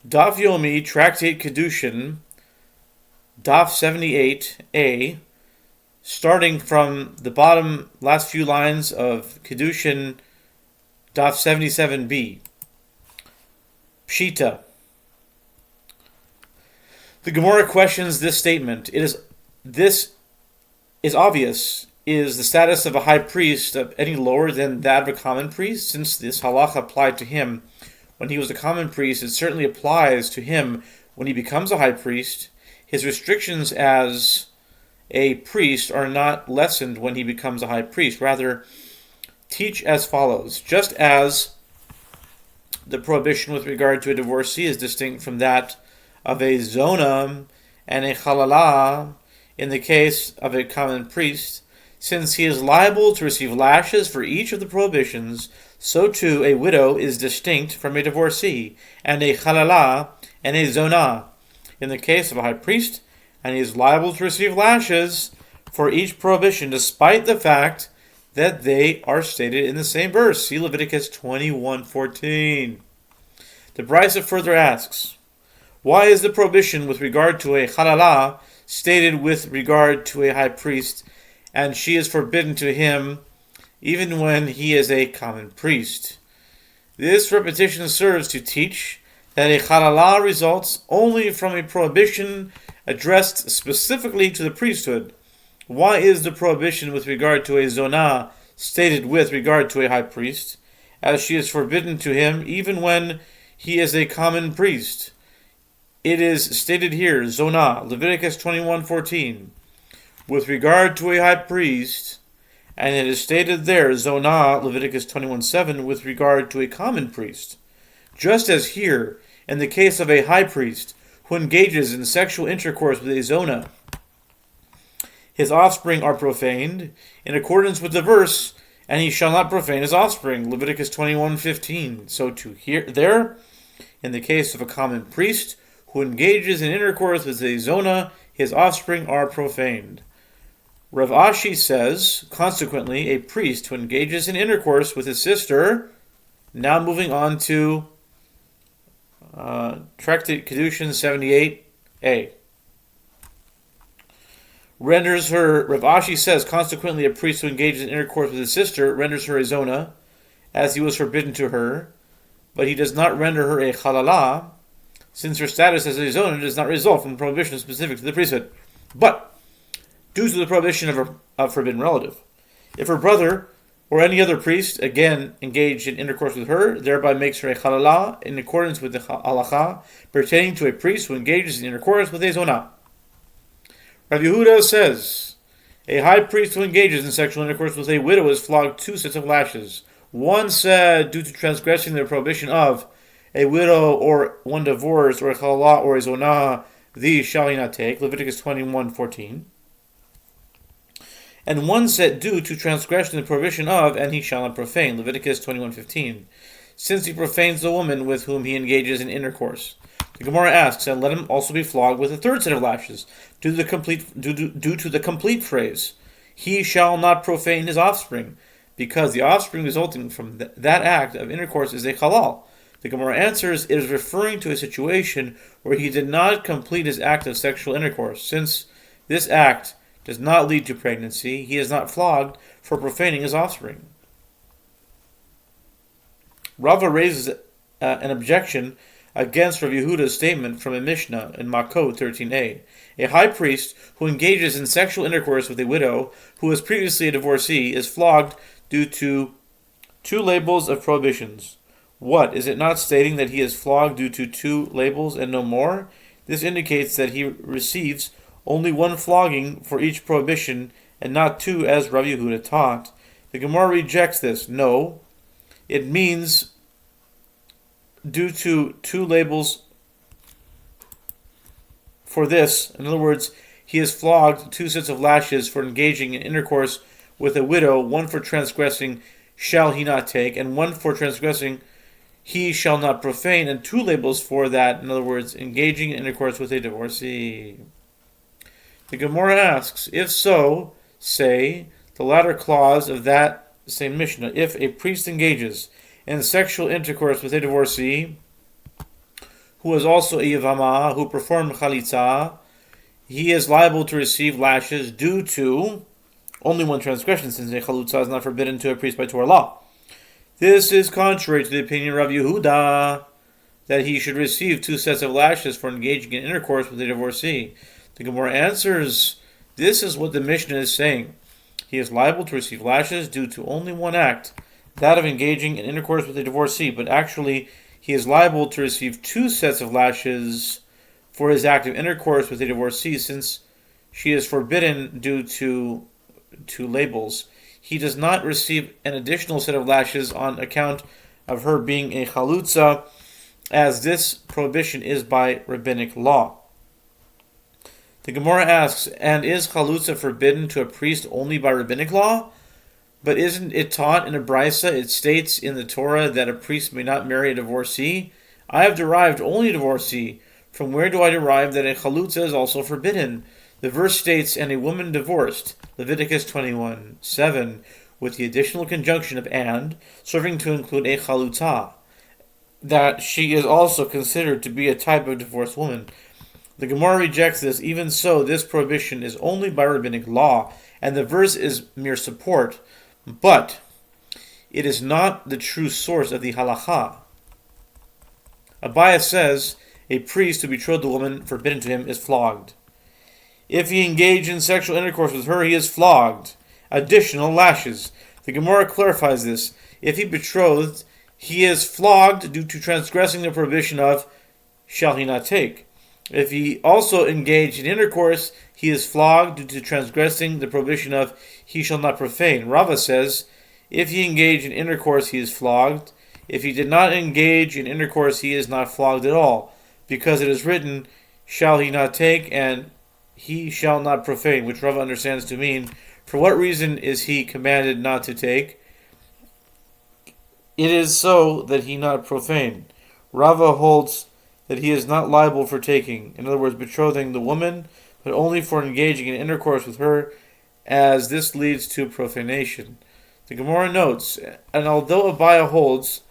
Daf Yomi, Tractate Kiddushin, Daf 78a, starting from the bottom last few lines of Kiddushin, Daf 77b. Pshita. The Gemara questions this statement. This is obvious. Is the status of a high priest any lower than that of a common priest? Since this halacha applied to him when he was a common priest, it certainly applies to him when he becomes a high priest. His restrictions as a priest are not lessened when he becomes a high priest. Rather, teach as follows. Just as the prohibition with regard to a divorcee is distinct from that of a zonam and a halala in the case of a common priest, since he is liable to receive lashes for each of the prohibitions, so too a widow is distinct from a divorcee, and a halala and a zonah in the case of a high priest, and he is liable to receive lashes for each prohibition, despite the fact that they are stated in the same verse. See Leviticus 21:14. The Brisa further asks, why is the prohibition with regard to a halala stated with regard to a high priest, and she is forbidden to him even when he is a common priest? This repetition serves to teach that a halala results only from a prohibition addressed specifically to the priesthood. Why is the prohibition with regard to a zonah stated with regard to a high priest, as she is forbidden to him even when he is a common priest? It is stated here, zonah, Leviticus 21:14, with regard to a high priest, and it is stated there, zonah, Leviticus 21:7, with regard to a common priest. Just as here, in the case of a high priest who engages in sexual intercourse with a zonah, his offspring are profaned, in accordance with the verse, and he shall not profane his offspring, Leviticus 21:15. So too here, there, in the case of a common priest who engages in intercourse with a zonah, his offspring are profaned. Rav Ashi says, consequently, a priest who engages in intercourse with his sister, now moving on to Tractate Kiddushin 78a, renders her, Rav Ashi says, consequently, a priest who engages in intercourse with his sister renders her a zonah, as he was forbidden to her, but he does not render her a halala, since her status as a zonah does not result from prohibition specific to the priesthood, but due to the prohibition of a forbidden relative. If her brother or any other priest again engaged in intercourse with her, thereby makes her a halala in accordance with the halacha pertaining to a priest who engages in intercourse with a zonah. Rav Yehuda says, a high priest who engages in sexual intercourse with a widow is flogged 2 sets of lashes. One said due to transgressing the prohibition of a widow or one divorced, or a halala or a zonah, these shall he not take, Leviticus 21:14. And one set due to transgression the prohibition of, and he shall not profane, Leviticus 21:15, since he profanes the woman with whom he engages in intercourse. The Gemara asks, and let him also be flogged with a 3rd set of lashes, due to the complete phrase, he shall not profane his offspring, because the offspring resulting from that act of intercourse is a halal. The Gemara answers, it is referring to a situation where he did not complete his act of sexual intercourse. Since this act does not lead to pregnancy, he is not flogged for profaning his offspring. Rava raises an objection against Rav Yehuda's statement from a Mishnah in Makot 13a. A high priest who engages in sexual intercourse with a widow who was previously a divorcee is flogged due to 2 labels of prohibitions. What? Is it not stating that he is flogged due to 2 labels and no more? This indicates that he receives only 1 flogging for each prohibition and not 2 as Rav Yehuda taught. The Gemara rejects this. No, it means due to 2 labels for this. In other words, he is flogged 2 sets of lashes for engaging in intercourse with a widow, 1 for transgressing shall he not take, and 1 for transgressing he shall not profane, and 2 labels for that, in other words, engaging in intercourse with a divorcee. The Gemara asks, if so, say the latter clause of that same Mishnah, if a priest engages in sexual intercourse with a divorcee who is also a Yavama, who performed Chalitza, he is liable to receive lashes due to only one transgression, since a Chalutza is not forbidden to a priest by Torah law. This is contrary to the opinion of Rav Yehuda, that he should receive 2 sets of lashes for engaging in intercourse with a divorcee. The Gemara answers, this is what the Mishnah is saying. He is liable to receive lashes due to only one act, that of engaging in intercourse with a divorcee, but actually he is liable to receive 2 sets of lashes for his act of intercourse with a divorcee, since she is forbidden due to 2 labels. He does not receive an additional set of lashes on account of her being a chalutza, as this prohibition is by rabbinic law. The Gemara asks, and is chalutza forbidden to a priest only by rabbinic law? But isn't it taught in a brisa? It states in the Torah that a priest may not marry a divorcee. I have derived only a divorcee. From where do I derive that a chalutza is also forbidden? The verse states, and a woman divorced, Leviticus 21:7, with the additional conjunction of and, serving to include a chalutza, that she is also considered to be a type of divorced woman. The Gemara rejects this. Even so, this prohibition is only by rabbinic law, and the verse is mere support, but it is not the true source of the halacha. Abaya says, a priest who betrothed a woman forbidden to him is flogged. If he engaged in sexual intercourse with her, he is flogged. Additional lashes. The Gemara clarifies this. If he betrothed, he is flogged due to transgressing the prohibition of shall he not take. If he also engaged in intercourse, he is flogged due to transgressing the prohibition of he shall not profane. Rava says, if he engaged in intercourse, he is flogged. If he did not engage in intercourse, he is not flogged at all, because it is written, shall he not take, and he shall not profane, which Rava understands to mean, for what reason is he commanded not to take? It is so that he not profane. Rava holds that he is not liable for taking, in other words, betrothing the woman, but only for engaging in intercourse with her, as this leads to profanation. The Gemara notes, and although Abaya holds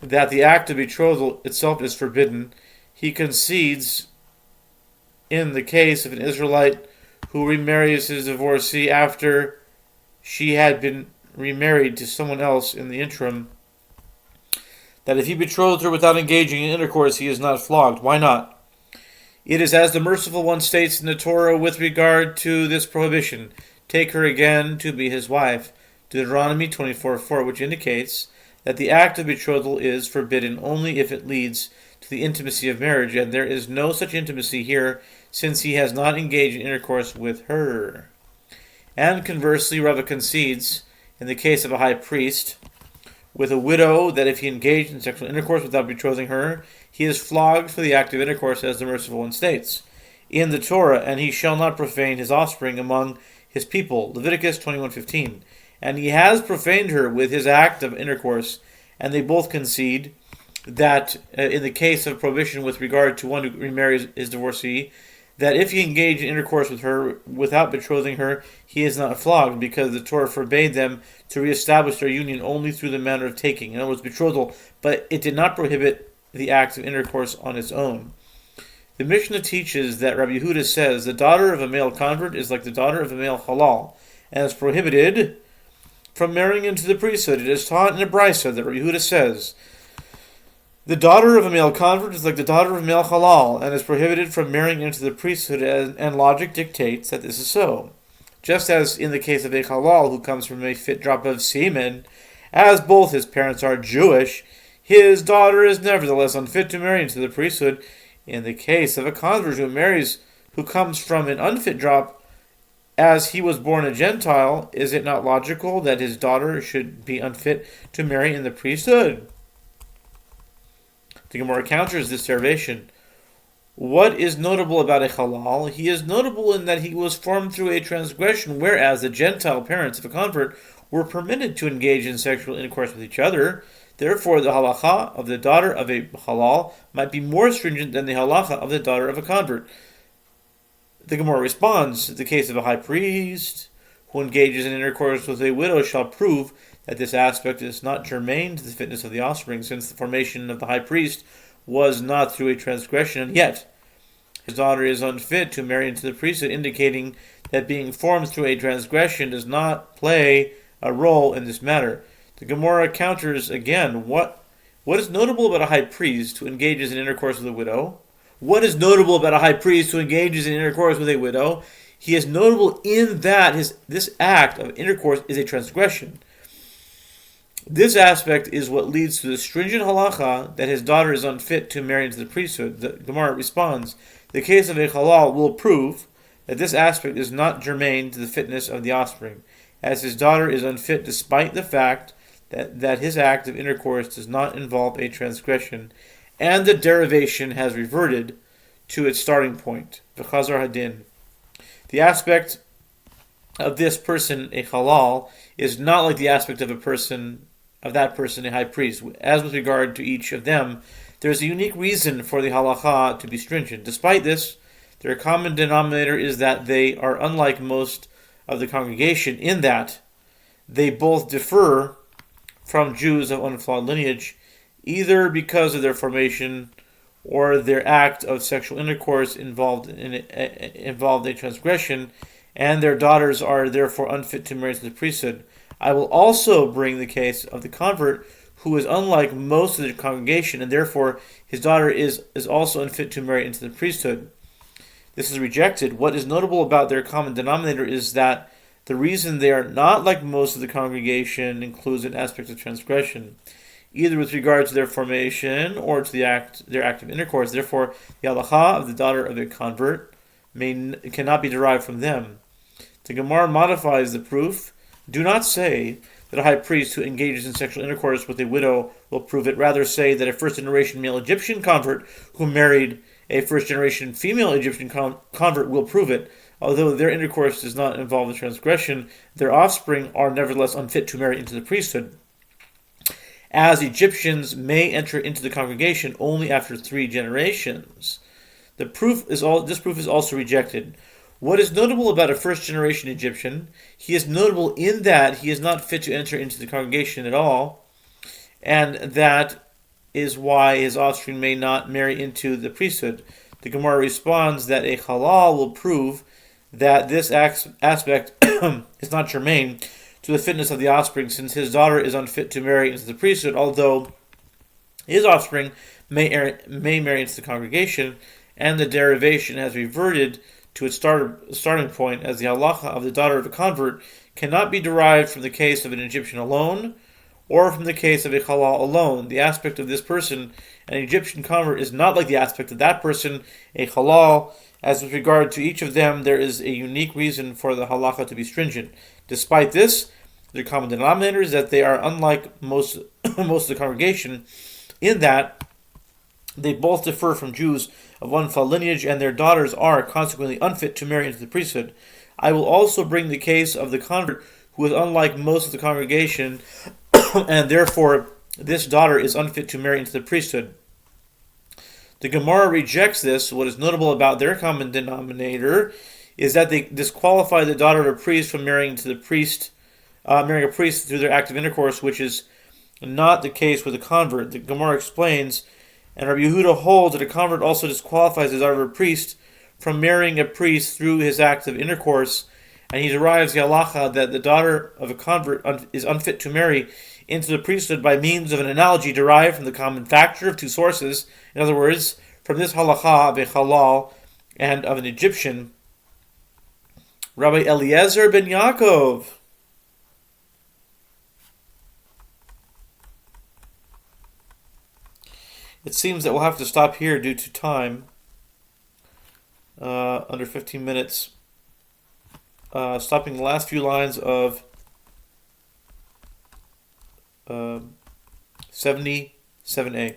that the act of betrothal itself is forbidden, he concedes in the case of an Israelite who remarries his divorcee after she had been remarried to someone else in the interim, that if he betrothed her without engaging in intercourse, he is not flogged. Why not? It is as the Merciful One states in the Torah with regard to this prohibition, take her again to be his wife, Deuteronomy 24:4, which indicates that the act of betrothal is forbidden only if it leads to the intimacy of marriage, and there is no such intimacy here, since he has not engaged in intercourse with her. And conversely, Rava concedes, in the case of a high priest, with a widow, that if he engaged in sexual intercourse without betrothing her, he is flogged for the act of intercourse, as the Merciful One states in the Torah, and he shall not profane his offspring among his people, Leviticus 21:15. And he has profaned her with his act of intercourse, and they both concede that in the case of prohibition with regard to one who remarries his divorcee, that if he engaged in intercourse with her without betrothing her, he is not flogged, because the Torah forbade them to reestablish their union only through the manner of taking, in other words, betrothal, but it did not prohibit the act of intercourse on its own. The Mishnah teaches that Rabbi Yehuda says the daughter of a male convert is like the daughter of a male halal, and is prohibited from marrying into the priesthood. It is taught in a brisa that Rabbi Yehuda says, the daughter of a male convert is like the daughter of a male halal, and is prohibited from marrying into the priesthood, and logic dictates that this is so. Just as in the case of a halal who comes from a fit drop of semen, as both his parents are Jewish, his daughter is nevertheless unfit to marry into the priesthood. In the case of a convert who comes from an unfit drop, as he was born a Gentile, is it not logical that his daughter should be unfit to marry in the priesthood? The Gemara counters this derivation. What is notable about a halal? He is notable in that he was formed through a transgression, whereas the Gentile parents of a convert were permitted to engage in sexual intercourse with each other. Therefore, the halacha of the daughter of a halal might be more stringent than the halacha of the daughter of a convert. The Gemara responds, the case of a high priest who engages in intercourse with a widow shall prove that this aspect is not germane to the fitness of the offspring, since the formation of the high priest was not through a transgression, and yet his daughter is unfit to marry into the priesthood, indicating that being formed through a transgression does not play a role in this matter. The Gemara counters again, what is notable about a high priest who engages in intercourse with a widow? What is notable about a high priest who engages in intercourse with a widow? He is notable in that this act of intercourse is a transgression. This aspect is what leads to the stringent halacha that his daughter is unfit to marry into the priesthood. The Gemara responds, the case of a halal will prove that this aspect is not germane to the fitness of the offspring, as his daughter is unfit despite the fact that his act of intercourse does not involve a transgression, and the derivation has reverted to its starting point. V'chazar hadin. The aspect of this person, a halal, is not like the aspect of that person, a high priest. As with regard to each of them, there is a unique reason for the halacha to be stringent. Despite this, their common denominator is that they are unlike most of the congregation in that they both differ from Jews of unflawed lineage, either because of their formation or their act of sexual intercourse involved a transgression, and their daughters are therefore unfit to marry to the priesthood. I will also bring the case of the convert who is unlike most of the congregation, and therefore his daughter is also unfit to marry into the priesthood. This is rejected. What is notable about their common denominator is that the reason they are not like most of the congregation includes an aspect of transgression, either with regard to their formation or to their act of intercourse. Therefore, the halacha of the daughter of a convert cannot be derived from them. The Gemara modifies the proof. Do not say that a high priest who engages in sexual intercourse with a widow will prove it. Rather say that a first-generation male Egyptian convert who married a first-generation female Egyptian convert will prove it. Although their intercourse does not involve a transgression, their offspring are nevertheless unfit to marry into the priesthood, as Egyptians may enter into the congregation only after 3 generations. This proof is also rejected. What is notable about a first-generation Egyptian? He is notable in that he is not fit to enter into the congregation at all, and that is why his offspring may not marry into the priesthood. The Gemara responds that a halal will prove that this aspect is not germane to the fitness of the offspring, since his daughter is unfit to marry into the priesthood, although his offspring may marry into the congregation, and the derivation has reverted to its starting point, as the halacha of the daughter of a convert cannot be derived from the case of an Egyptian alone, or from the case of a halal alone. The aspect of this person, an Egyptian convert, is not like the aspect of that person, a halal. As with regard to each of them, there is a unique reason for the halacha to be stringent. Despite this, their common denominator is that they are unlike most of the congregation, in that they both differ from Jews of unflawed lineage, and their daughters are consequently unfit to marry into the priesthood. I will also bring the case of the convert who is unlike most of the congregation, and therefore this daughter is unfit to marry into the priesthood. The Gemara rejects this. What is notable about their common denominator is that they disqualify the daughter of a priest from marrying a priest through their act of intercourse, which is not the case with a convert. The Gemara explains, and Rabbi Yehuda holds that a convert also disqualifies the daughter of a priest from marrying a priest through his act of intercourse, and he derives the halacha that the daughter of a convert is unfit to marry into the priesthood by means of an analogy derived from the common factor of 2 sources. In other words, from this halacha of a halal and of an Egyptian. Rabbi Eliezer ben Yaakov. It seems that we'll have to stop here due to time. Under 15 minutes. Stopping the last few lines of 77a.